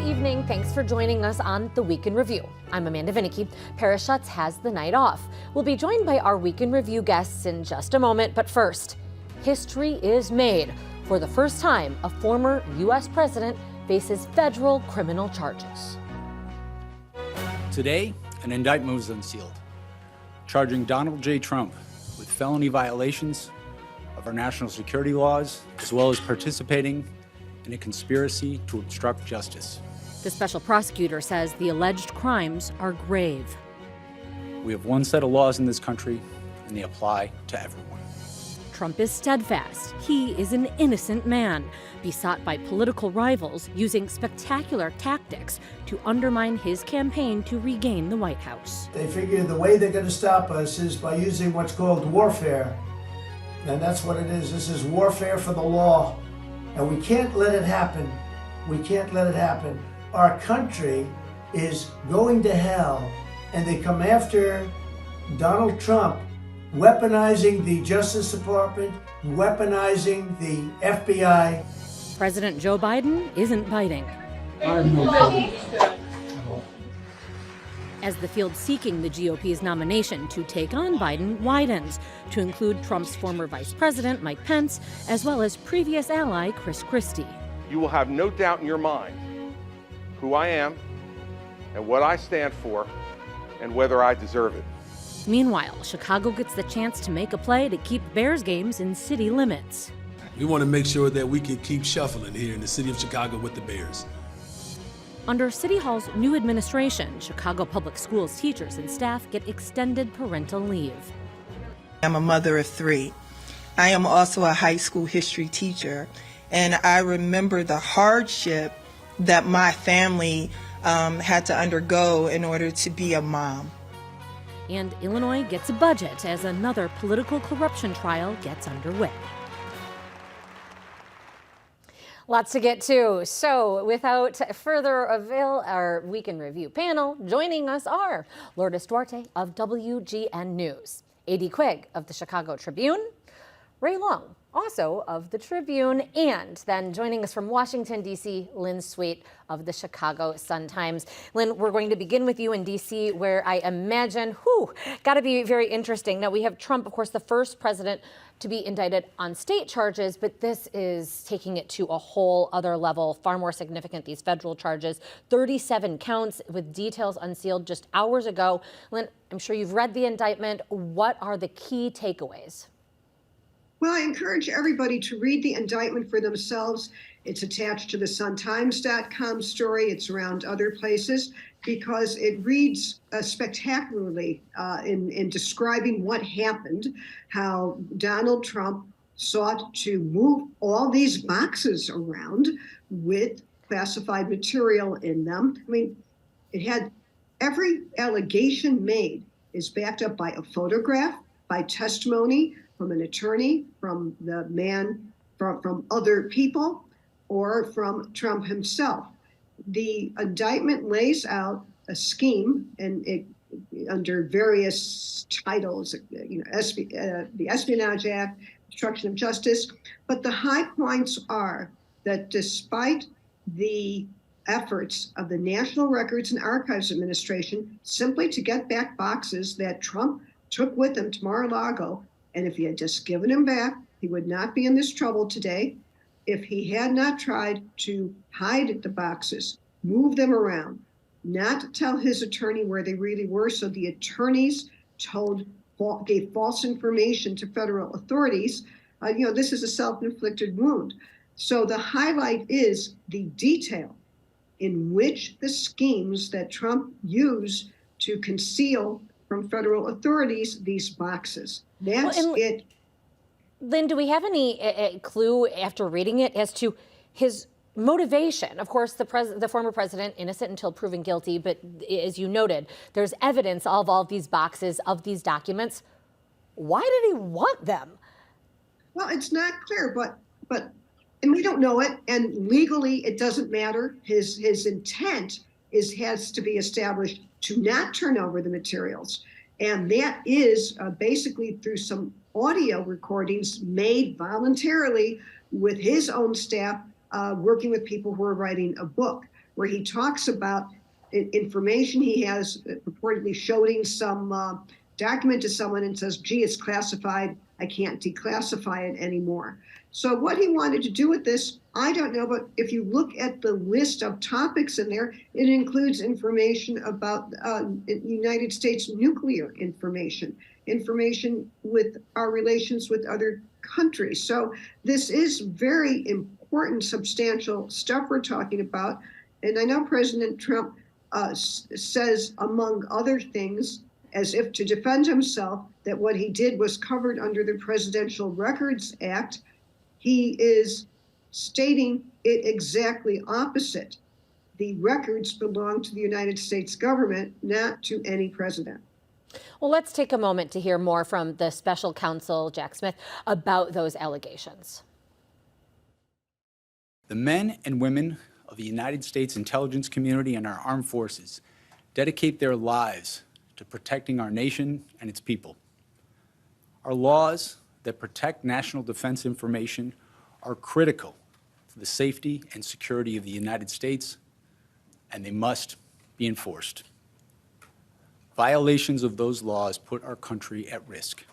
Good evening. Thanks for joining us on The Week in Review. I'm Amanda Vinicky. Paris Schutz has the night off. We'll be joined by our Week in Review guests in just a moment, but first, history is made. For the first time, a former U.S. president faces federal criminal charges. Today, an indictment was unsealed, charging Donald J. Trump with felony violations of our national security laws, as well as participating in a conspiracy to obstruct justice. The special prosecutor says the alleged crimes are grave. We have one set of laws in this country, and they apply to everyone. Trump is steadfast. He is an innocent man, besought by political rivals using spectacular tactics to undermine his campaign to regain the White House. They figure the way they're going to stop us is by using what's called warfare. And that's what it is. This is warfare for the law. And we can't let it happen. We can't let it happen. Our country is going to hell, and they come after Donald Trump, weaponizing the Justice Department, weaponizing the FBI. President Joe Biden isn't biting. As the field seeking the GOP's nomination to take on Biden widens, to include Trump's former vice president, Mike Pence, as well as previous ally, Chris Christie. You will have no doubt in your mind who I am and what I stand for and whether I deserve it. Meanwhile, Chicago gets the chance to make a play to keep Bears games in city limits. We want to make sure that we can keep shuffling here in the city of Chicago with the Bears. Under City Hall's new administration, Chicago Public Schools teachers and staff get extended parental leave. I'm a mother of 3. I am also a high school history teacher, and I remember the hardship that my family had to undergo in order to be a mom. And Illinois gets a budget as another political corruption trial gets underway. Lots to get to. So without further avail, our Week in Review panel, joining us are Lourdes Duarte of WGN News, A.D. Quigg of the Chicago Tribune, Ray Long, also of the Tribune, and then joining us from Washington, D.C., Lynn Sweet of the Chicago Sun-Times. Lynn, we're going to begin with you in D.C., where I imagine, got to be very interesting. Now, we have Trump, of course, the first president to be indicted on state charges, but this is taking it to a whole other level, far more significant, these federal charges. 37 counts with details unsealed just hours ago. Lynn, I'm sure you've read the indictment. What are the key takeaways? Well, I encourage everybody to read the indictment for themselves. It's attached to the suntimes.com story. It's around other places because it reads spectacularly in describing what happened, how Donald Trump sought to move all these boxes around with classified material in them. I mean, it had every allegation made is backed up by a photograph, by testimony from an attorney, from the man, from other people, or from Trump himself. The indictment lays out a scheme, and it under various titles, the Espionage Act, obstruction of justice. But the high points are that despite the efforts of the National Records and Archives Administration simply to get back boxes that Trump took with him to Mar-a-Lago, and if he had just given him back, he would not be in this trouble today. If he had not tried to hide the boxes, move them around, not tell his attorney where they really were, so the attorneys gave false information to federal authorities, this is a self-inflicted wound. So the highlight is the detail in which the schemes that Trump used to conceal from federal authorities these boxes. That's it. Lynn, do we have any clue after reading it as to his motivation? Of course, the former president, innocent until proven guilty, but as you noted, there's evidence of all these boxes, of these documents. Why did he want them? Well, it's not clear, but and we don't know it, and legally it doesn't matter. His intent has to be established to not turn over the materials. And that is basically through some audio recordings made voluntarily with his own staff, working with people who are writing a book. where he talks about information he has purportedly showing some document to someone and says, gee, it's classified. I can't declassify it anymore. So what he wanted to do with this, I don't know, but if you look at the list of topics in there, it includes information about United States nuclear information with our relations with other countries. So this is very important, substantial stuff we're talking about. And I know President Trump says, among other things, as if to defend himself, that what he did was covered under the Presidential Records Act. He is stating it exactly opposite. The records belong to the United States government, not to any president. Well, let's take a moment to hear more from the special counsel, Jack Smith, about those allegations. The men and women of the United States intelligence community and our armed forces dedicate their lives to protecting our nation and its people. Our laws that protect national defense information are critical to the safety and security of the United States, and they must be enforced. Violations of those laws put our country at risk.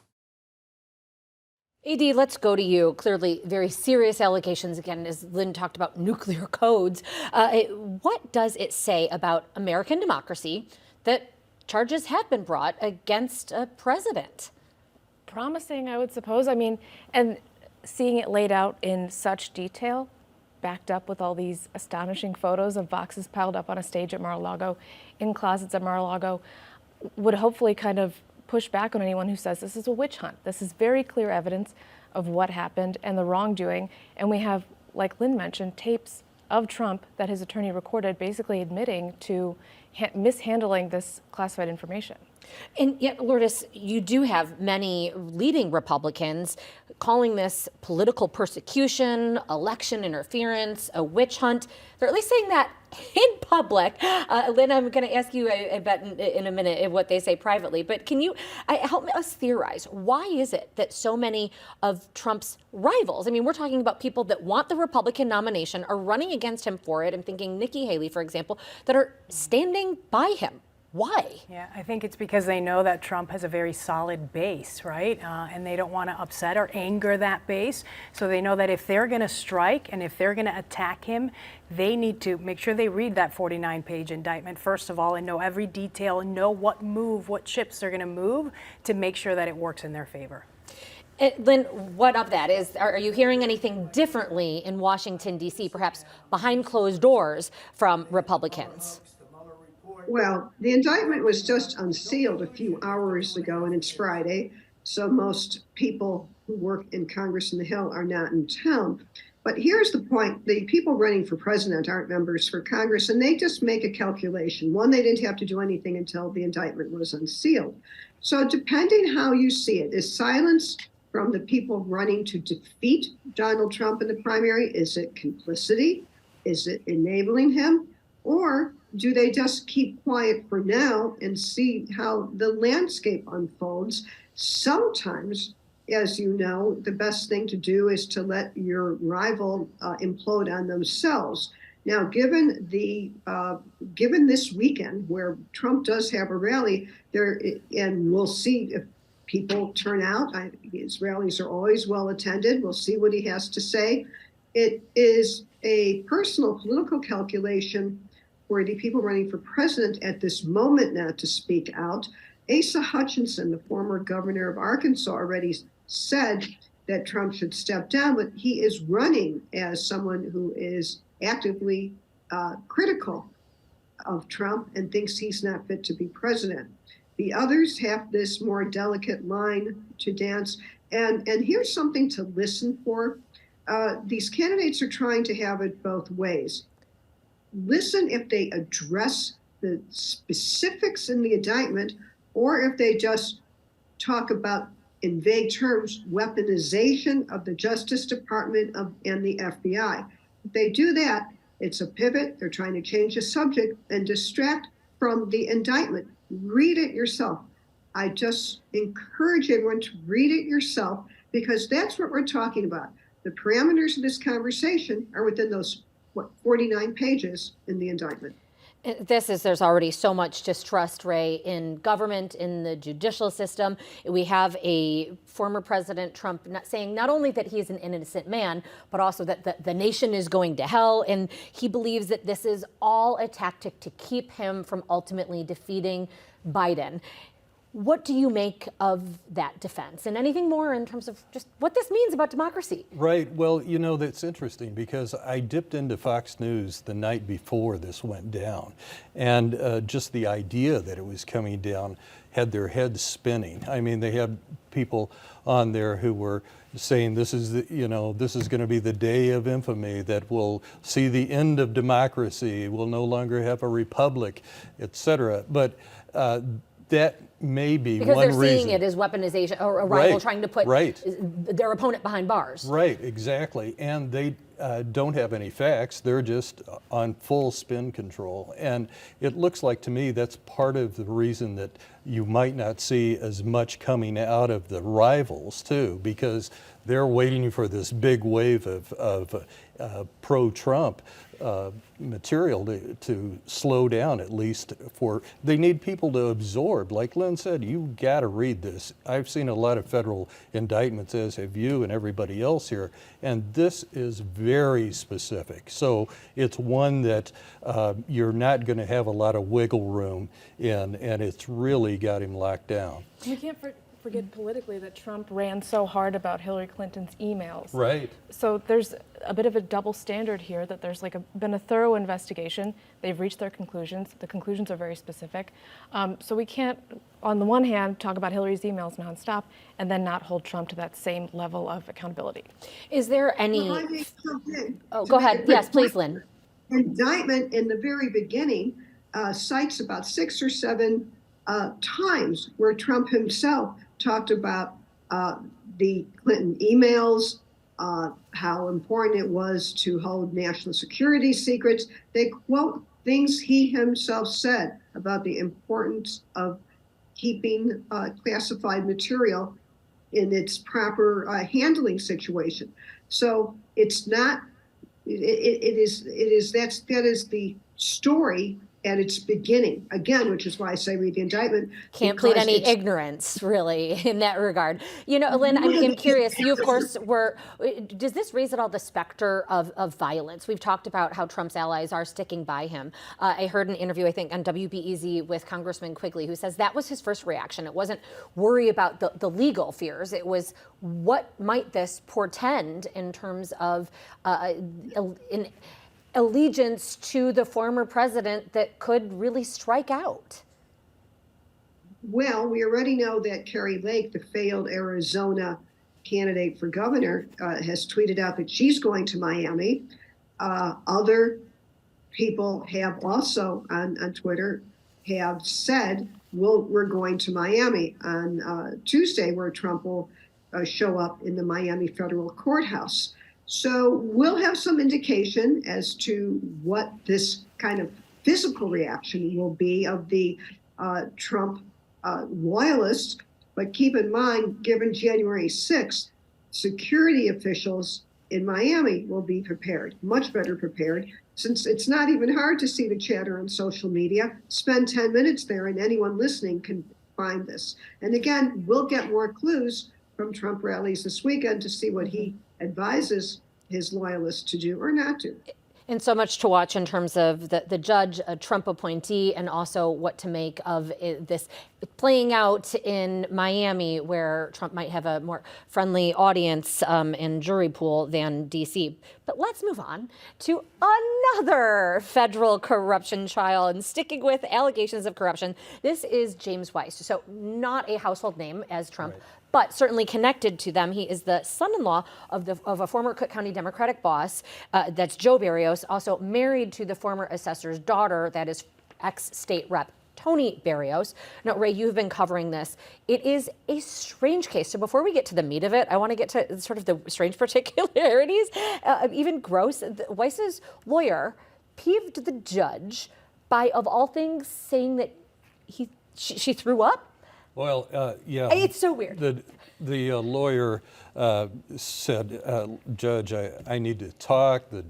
AD, let's go to you. Clearly, very serious allegations. Again, as Lynn talked about nuclear codes. What does it say about American democracy that charges have been brought against a president? Promising, I would suppose. I mean, and seeing it laid out in such detail, backed up with all these astonishing photos of boxes piled up on a stage at Mar-a-Lago, in closets at Mar-a-Lago, would hopefully kind of push back on anyone who says this is a witch hunt. This is very clear evidence of what happened and the wrongdoing. And we have, like Lynn mentioned, tapes of Trump that his attorney recorded basically admitting to mishandling this classified information. And yet, Lourdes, you do have many leading Republicans calling this political persecution, election interference, a witch hunt. They're at least saying that in public. Lynn, I'm going to ask you, I bet, in a minute what they say privately. But can you help us theorize? Why is it that so many of Trump's rivals, I mean, we're talking about people that want the Republican nomination, are running against him for it. I'm thinking Nikki Haley, for example, that are standing by him. Why? Yeah, I think it's because they know that Trump has a very solid base, right? And they don't want to upset or anger that base. So they know that if they're going to strike and if they're going to attack him, they need to make sure they read that 49-page indictment, first of all, and know every detail and know what chips they're going to move to make sure that it works in their favor. Lynn, what of that? Are you hearing anything differently in Washington, D.C., perhaps behind closed doors from Republicans? Well, the indictment was just unsealed a few hours ago, and it's Friday, so most people who work in Congress and the Hill are not in town. But here's the point. The people running for president aren't members for Congress, and they just make a calculation. One, they didn't have to do anything until the indictment was unsealed. So depending how you see it, is silence from the people running to defeat Donald Trump in the primary, is it complicity? Is it enabling him? Or do they just keep quiet for now and see how the landscape unfolds? Sometimes, as you know, the best thing to do is to let your rival implode on themselves. Now, given this weekend where Trump does have a rally there, and we'll see if people turn out. His rallies are always well attended. We'll see what he has to say. It is a personal political calculation for the people running for president at this moment now to speak out. Asa Hutchinson, the former governor of Arkansas, already said that Trump should step down, but he is running as someone who is actively critical of Trump and thinks he's not fit to be president. The others have this more delicate line to dance. And here's something to listen for. These candidates are trying to have it both ways. Listen if they address the specifics in the indictment, or if they just talk about, in vague terms, weaponization of the Justice Department and the FBI. If they do that, it's a pivot. They're trying to change the subject and distract from the indictment. Read it yourself. I just encourage everyone to read it yourself, because that's what we're talking about. The parameters of this conversation are within those what, 49 pages in the indictment. There's already so much distrust, Ray, in government, in the judicial system. We have a former President Trump saying not only that he's an innocent man, but also that the nation is going to hell. And he believes that this is all a tactic to keep him from ultimately defeating Biden. What do you make of that defense, and anything more in terms of just what this means about democracy? Right. Well, you know, that's interesting because I dipped into Fox News the night before this went down, and just the idea that it was coming down had their heads spinning. I mean, they had people on there who were saying this is this is going to be the day of infamy that will see the end of democracy. We'll no longer have a republic, etc. But that may be because one they're reason. seeing it as weaponization or a rival trying to put their opponent behind bars. Right, exactly. And they don't have any facts. They're just on full spin control. And it looks like to me that's part of the reason that you might not see as much coming out of the rivals too, because they're waiting for this big wave of pro-Trump material to slow down, at least they need people to absorb. Like Lynn said, you got to read this. I've seen a lot of federal indictments, as have you and everybody else here, and this is very specific. So it's one that you're not going to have a lot of wiggle room in, and it's really got him locked down. We can't forget politically that Trump ran so hard about Hillary Clinton's emails. Right. So there's a bit of a double standard here that there's been a thorough investigation. They've reached their conclusions. The conclusions are very specific. So we can't, on the one hand, talk about Hillary's emails nonstop and then not hold Trump to that same level of accountability. Is there any? Well, I may jump in go ahead. Yes, please, Lynn. Indictment in the very beginning cites about 6 or 7 times where Trump himself talked about the Clinton emails, how important it was to hold national security secrets. They quote things he himself said about the importance of keeping classified material in its proper handling situation. So it's not. That is the story at its beginning, again, which is why I say read the indictment. Can't plead any ignorance, really, in that regard. You know, Lynn, I'm curious, you, of course, does this raise at all the specter of violence? We've talked about how Trump's allies are sticking by him. I heard an interview, I think, on WBEZ with Congressman Quigley, who says that was his first reaction. It wasn't worry about the legal fears. It was what might this portend in terms of allegiance to the former president that could really strike out? Well, we already know that Carrie Lake, the failed Arizona candidate for governor, has tweeted out that she's going to Miami. Other people have also on Twitter have said, we're going to Miami on Tuesday, where Trump will show up in the Miami federal courthouse. So we'll have some indication as to what this kind of physical reaction will be of the Trump loyalists. But keep in mind, given January 6th, security officials in Miami will be prepared, much better prepared, since it's not even hard to see the chatter on social media. Spend 10 minutes there and anyone listening can find this. And again, we'll get more clues from Trump rallies this weekend to see what he advises his loyalists to do or not do. And so much to watch in terms of the judge, a Trump appointee, and also what to make of this playing out in Miami, where Trump might have a more friendly audience and jury pool than D.C. But let's move on to another federal corruption trial, and sticking with allegations of corruption. This is James Weiss, so not a household name as Trump. Right. But certainly connected to them. He is the son-in-law of a former Cook County Democratic boss, that's Joe Barrios, also married to the former assessor's daughter, that is ex-state rep Tony Barrios. Now, Ray, you've been covering this. It is a strange case. So before we get to the meat of it, I want to get to sort of the strange particularities, even gross. Weiss's lawyer peeved the judge by, of all things, saying that she threw up. Well, yeah. It's so weird. The lawyer said, Judge, I need to talk. The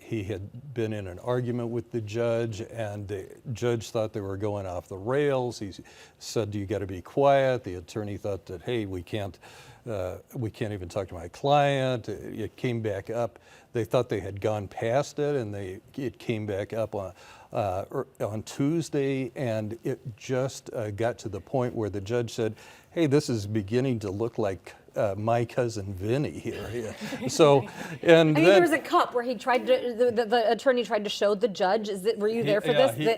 he had been in an argument with the judge, and the judge thought they were going off the rails. He said, "You got to be quiet." The attorney thought that, "Hey, we can't even talk to my client." It came back up. They thought they had gone past it, and it came back up on Tuesday, and it just got to the point where the judge said, "Hey, this is beginning to look like my cousin Vinny here." Yeah. So, and I mean, then, there was a cup where he tried to, the attorney tried to show the judge. Were you there for this? He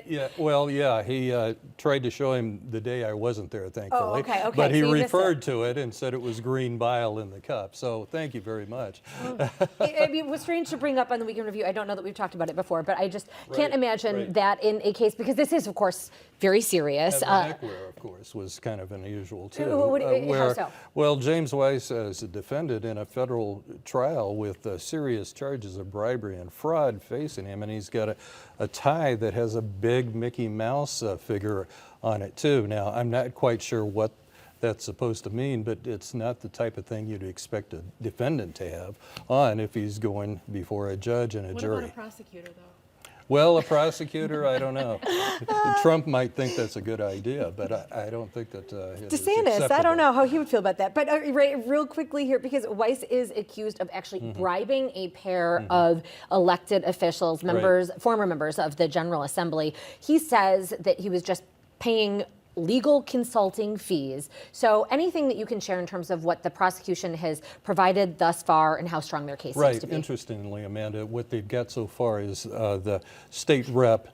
tried to show him the day I wasn't there, thankfully. Oh, okay. But he So you missed referred to it and said it was green bile in the cup. So thank you very much. I mean, it was strange to bring up on the Weekend Review. I don't know that we've talked about it before, but I just can't imagine that in a case, because this is, of course, very serious. The neckwear, of course, was kind of unusual, too. How so? Well, James Weiss is a defendant in a federal trial with serious charges of bribery and fraud facing him, and he's got a tie that has a big Mickey Mouse figure on it, too. Now, I'm not quite sure what that's supposed to mean, but it's not the type of thing you'd expect a defendant to have on if he's going before a judge and a jury. What about a prosecutor, though? Well, a prosecutor, I don't know. Trump might think that's a good idea, but I don't think that it is DeSantis, acceptable. I don't know how he would feel about that. But real quickly here, because Weiss is accused of actually bribing a pair of elected officials, former members of the General Assembly. He says that he was just paying legal consulting fees. So anything that you can share in terms of what the prosecution has provided thus far and how strong their case seems to be? Interestingly, Amanda, what they've got so far is the state rep,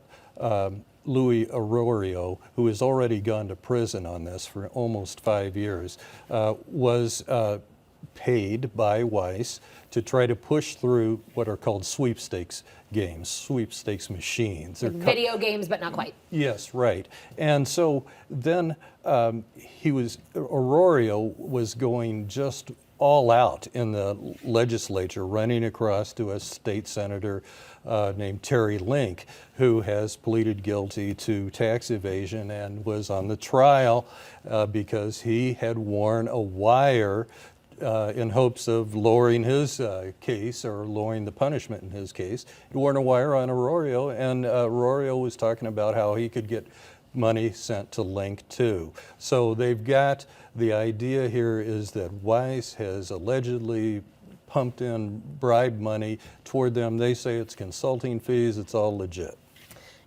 Louis Arroyo, who has already gone to prison on this for almost 5 years, was paid by Weiss to try to push through what are called sweepstakes games, sweepstakes machines. Like video games, but not quite. Yes, right. And so then Arroyo was going just all out in the legislature, running across to a state senator named Terry Link, who has pleaded guilty to tax evasion and was on the trial because he had worn a wire in hopes of lowering his case or lowering the punishment in his case. He wore a wire on Arroyo, and Arroyo was talking about how he could get money sent to Link too. So they've got, the idea here is that Weiss has allegedly pumped in bribe money toward them. They say it's consulting fees, it's all legit.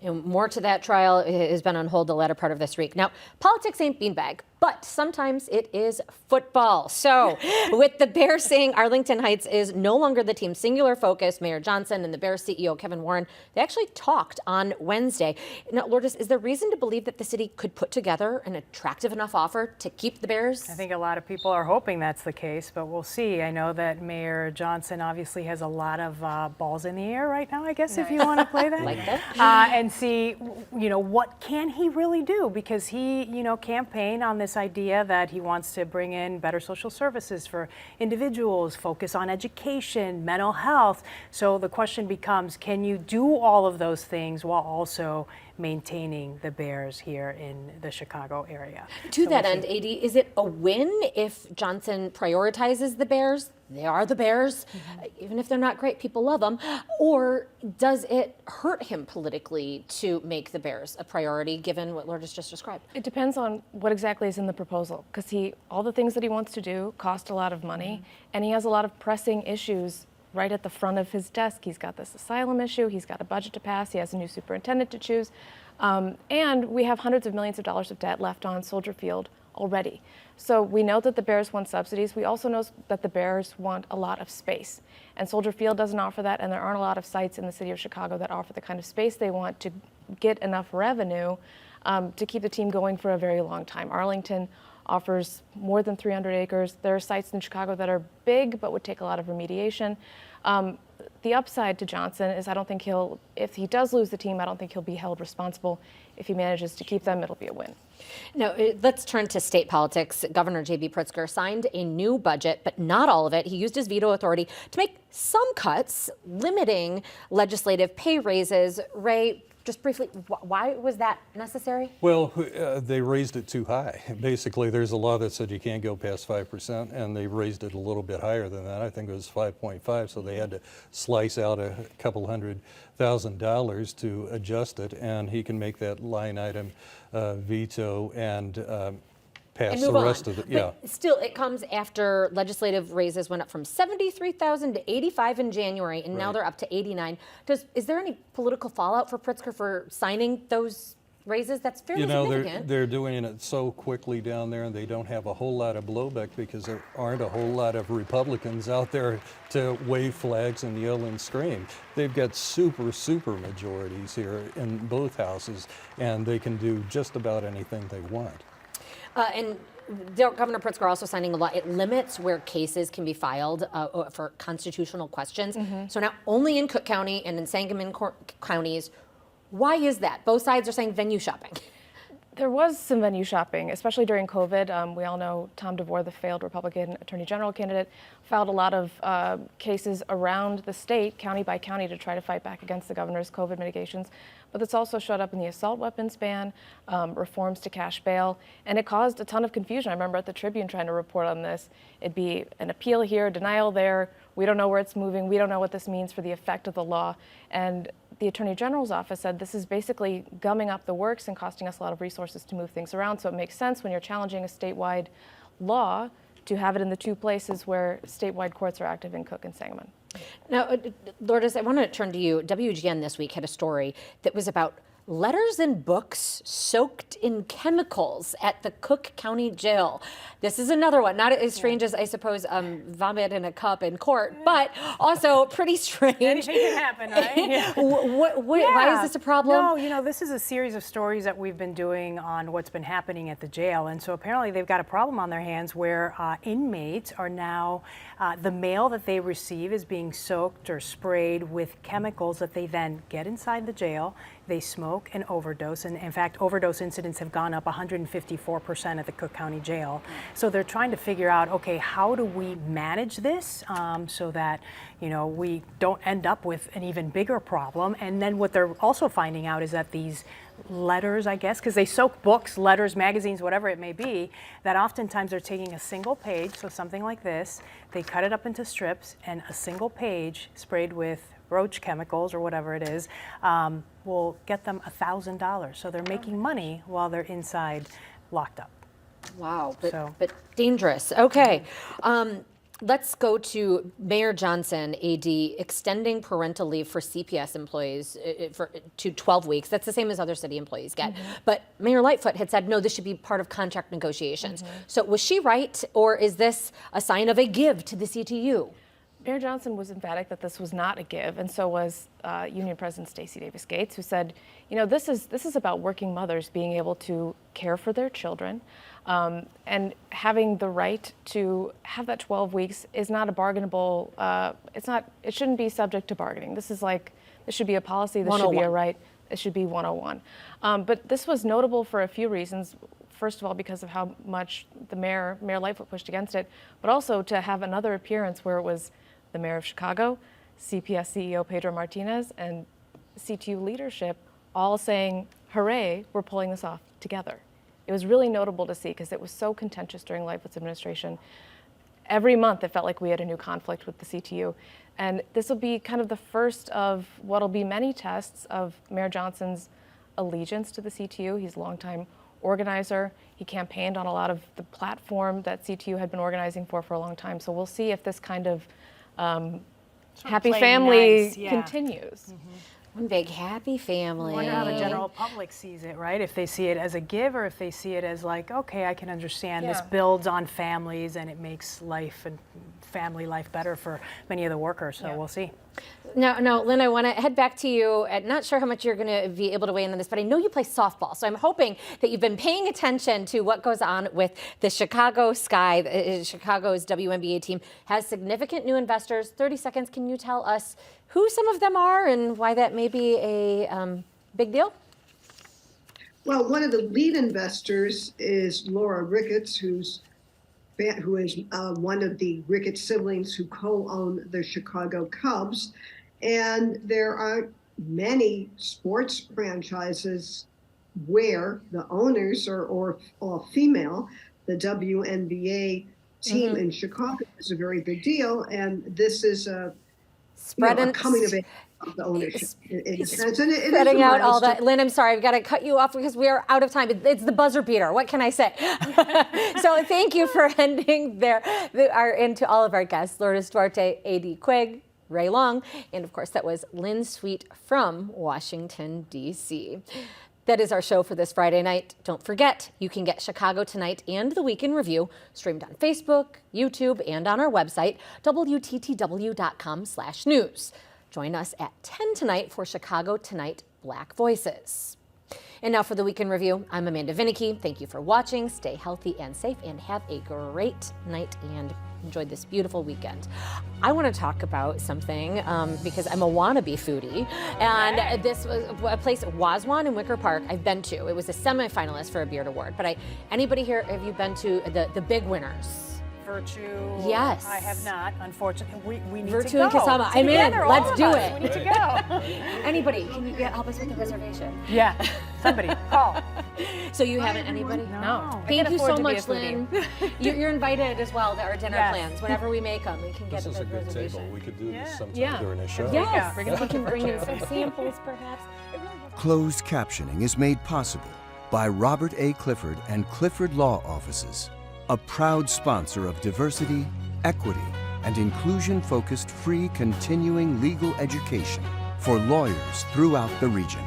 And more to that trial has been on hold the latter part of this week. Now, politics ain't beanbag, but sometimes it is football. So with the Bears saying Arlington Heights is no longer the team's singular focus, Mayor Johnson and the Bears CEO Kevin Warren, they actually talked on Wednesday. Now, Lourdes, is there reason to believe that the city could put together an attractive enough offer to keep the Bears? I think a lot of people are hoping that's the case, but we'll see. I know that Mayor Johnson obviously has a lot of balls in the air right now, I guess, if you want to play that. Like that. And see, what can he really do? Because he, campaigned on this idea that he wants to bring in better social services for individuals, focus on education, mental health. So the question becomes, can you do all of those things while also maintaining the Bears here in the Chicago area? To that end, AD, is it a win if Johnson prioritizes the Bears? They are the Bears. Even if they're not great, people love them. Or does it hurt him politically to make the Bears a priority, given what Lourdes just described? It depends on what exactly is in the proposal, because all the things that he wants to do cost a lot of money, and he has a lot of pressing issues right at the front of his desk. He's got this asylum issue, he's got a budget to pass, he has a new superintendent to choose, and we have hundreds of millions of dollars of debt left on Soldier Field already. So we know that the Bears want subsidies. We also know that the Bears want a lot of space, and Soldier Field doesn't offer that, and there aren't a lot of sites in the city of Chicago that offer the kind of space they want to get enough revenue to keep the team going for a very long time. Arlington offers more than 300 acres. There are sites in Chicago that are big but would take a lot of remediation. The upside to Johnson is I don't think if he does lose the team, I don't think he'll be held responsible. If he manages to keep them, it'll be a win. Now, let's turn to state politics. Governor J.B. Pritzker signed a new budget, but not all of it. He used his veto authority to make some cuts, limiting legislative pay raises. Ray, just briefly, why was that necessary? Well, they raised it too high. Basically, there's a law that said you can't go past 5%, and they raised it a little bit higher than that. I think it was 5.5, so they had to slice out a couple $100,000 to adjust it, and he can make that line item veto and pass the rest of it. Yeah. But still, it comes after legislative raises went up from 73,000 to 85 in January, and now they're up to 89. Is there any political fallout for Pritzker for signing those raises? That's fairly significant. They're doing it so quickly down there, and they don't have a whole lot of blowback because there aren't a whole lot of Republicans out there to wave flags and yell and scream. They've got super majorities here in both houses, and they can do just about anything they want. And Governor Pritzker also signing a law. It limits where cases can be filed for constitutional questions. So now only in Cook County and in Sangamon counties. Why is that? Both sides are saying venue shopping. There was some venue shopping, especially during COVID. We all know Tom DeVore, the failed Republican Attorney General candidate, filed a lot of cases around the state, county by county, to try to fight back against the governor's COVID mitigations. But this also showed up in the assault weapons ban, reforms to cash bail, and it caused a ton of confusion. I remember at the Tribune trying to report on this. It'd be an appeal here, denial there. We don't know where it's moving. We don't know what this means for the effect of the law. And the Attorney General's office said this is basically gumming up the works and costing us a lot of resources to move things around. So it makes sense when you're challenging a statewide law to have it in the two places where statewide courts are active in Cook and Sangamon. Now, Lourdes, I want to turn to you. WGN this week had a story that was about letters and books soaked in chemicals at the Cook County Jail. This is another one, not as strange as, I suppose, vomit in a cup in court, but also pretty strange. Anything can happen, right? Why is this a problem? No, this is a series of stories that we've been doing on what's been happening at the jail. And so apparently they've got a problem on their hands where inmates are now, the mail that they receive is being soaked or sprayed with chemicals that they then get inside the jail. They smoke and overdose, and in fact, overdose incidents have gone up 154% at the Cook County Jail. So they're trying to figure out, okay, how do we manage this so that, we don't end up with an even bigger problem? And then what they're also finding out is that these letters, I guess, because they soak books, letters, magazines, whatever it may be, that oftentimes they're taking a single page, so something like this, they cut it up into strips, and a single page sprayed with roach chemicals or whatever it is will get them $1,000. So they're making money while they're inside locked up. Wow, but dangerous. Okay. Let's go to Mayor Johnson, AD, extending parental leave for CPS employees to 12 weeks. That's the same as other city employees get. But Mayor Lightfoot had said, no, this should be part of contract negotiations. So was she right, or is this a sign of a give to the CTU? Mayor Johnson was emphatic that this was not a give, and so was Union President Stacey Davis Gates, who said, this is about working mothers being able to care for their children, and having the right to have that 12 weeks is not a bargainable. It shouldn't be subject to bargaining. This should be a policy. This should be a right. It should be 101. But this was notable for a few reasons. First of all, because of how much the Mayor Lightfoot pushed against it, but also to have another appearance where it was the Mayor of Chicago, CPS CEO Pedro Martinez, and CTU leadership all saying, hooray, we're pulling this off together. It was really notable to see because it was so contentious during Lightfoot's administration. Every month it felt like we had a new conflict with the CTU. And this will be kind of the first of what will be many tests of Mayor Johnson's allegiance to the CTU. He's a longtime organizer. He campaigned on a lot of the platform that CTU had been organizing for a long time. So we'll see if this kind of happy family continues. One big happy family. I wonder how the general public sees it, right? If they see it as a give or if they see it as like, okay, I can understand this builds on families and it makes life and family life better for many of the workers. So we'll see. Now, Lynn, I want to head back to you. Not sure how much you're going to be able to weigh in on this, but I know you play softball. So I'm hoping that you've been paying attention to what goes on with the Chicago Sky. Chicago's WNBA team has significant new investors. 30 seconds. Can you tell us who some of them are and why that may be a big deal? Well, one of the lead investors is Laura Ricketts, who is one of the Ricketts siblings who co-own the Chicago Cubs. And there are many sports franchises where the owners are all female. The WNBA team in Chicago is a very big deal, and this is a coming of age of the ownership in a sense. And it spreading is a out all milestone. that. Lynn, I'm sorry, I've got to cut you off because we are out of time. It's the buzzer beater. What can I say? So thank you for ending there. And to all of our guests, Lourdes Duarte, A.D. Quigg, Ray Long, and of course that was Lynn Sweet from Washington, D.C. That is our show for this Friday night. Don't forget, you can get Chicago Tonight and the Week in Review streamed on Facebook, YouTube, and on our website, WTTW.com/news. Join us at 10 tonight for Chicago Tonight Black Voices. And now for the Week in Review, I'm Amanda Vinicky. Thank you for watching. Stay healthy and safe, and have a great night and enjoy this beautiful weekend. I want to talk about something because I'm a wannabe foodie, and this was a place, Wazwan in Wicker Park, I've been to. It was a semifinalist for a Beard Award, but anybody here, have you been to the big winners? Virtue. Yes. I have not, unfortunately. We need Virtue to go. and Kasama. I'm in. Together, Let's all of do us. it. We need to go. Anybody, can you help us with the reservation? Yeah, somebody, call. So you haven't, anybody? No. Thank you so much, to be a Lynn. foodie. You're invited as well to our dinner Yes. plans. Whenever we make them, we can get This is the a good reservation. table. We could do this sometime Yeah. during a show. Yes, Bring it we can bring in virtue. some samples, perhaps. Closed captioning is made possible by Robert A. Clifford and Clifford Law Offices, a proud sponsor of diversity, equity, and inclusion-focused free continuing legal education for lawyers throughout the region.